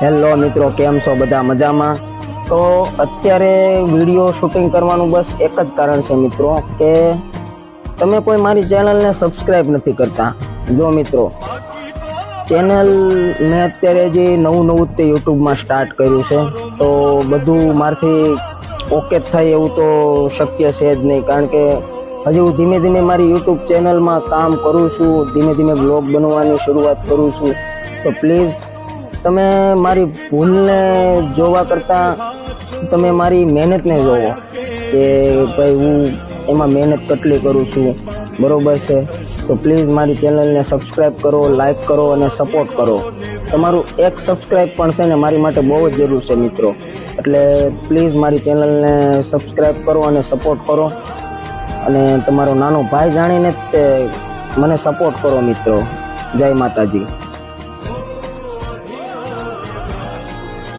Hello મિત્રો, કેમ છો? બધા મજામાં? તો અત્યારે વિડીયો શૂટિંગ કરવાનું બસ એક જ કારણ છે મિત્રો, કે તમે કોઈ મારી ચેનલને સબસ્ક્રાઇબ નથી કરતા. જો મિત્રો, ચેનલ મેં અત્યારે જે નવું તે યુટ્યુબમાં સ્ટાર્ટ કર્યું છે, તો બધું મારથી ઓકે થાય એવું તો શક્ય છે જ નહીં, કારણ કે હજુ ધીમે ધીમે મારી યુટ્યુબ ચેનલમાં કામ કરું છું, ધીમે ધીમે બ્લોગ બનવાની શરૂઆત કરું છું. તો પ્લીઝ તમે મારી ભૂલને જોવા કરતાં તમે મારી મહેનતને જોવો, કે ભાઈ હું એમાં મહેનત કેટલી કરું છું, બરોબર છે? તો પ્લીઝ મારી ચેનલને સબસ્ક્રાઈબ કરો, લાઈક કરો અને સપોર્ટ કરો. તમારું એક સબસ્ક્રાઈબ પણ છે ને મારી માટે બહુ જ જરૂર છે મિત્રો, એટલે પ્લીઝ મારી ચેનલને સબસ્ક્રાઈબ કરો અને સપોર્ટ કરો, અને તમારો નાનો ભાઈ જાણીને તે મને સપોર્ટ કરો મિત્રો. જય માતાજી.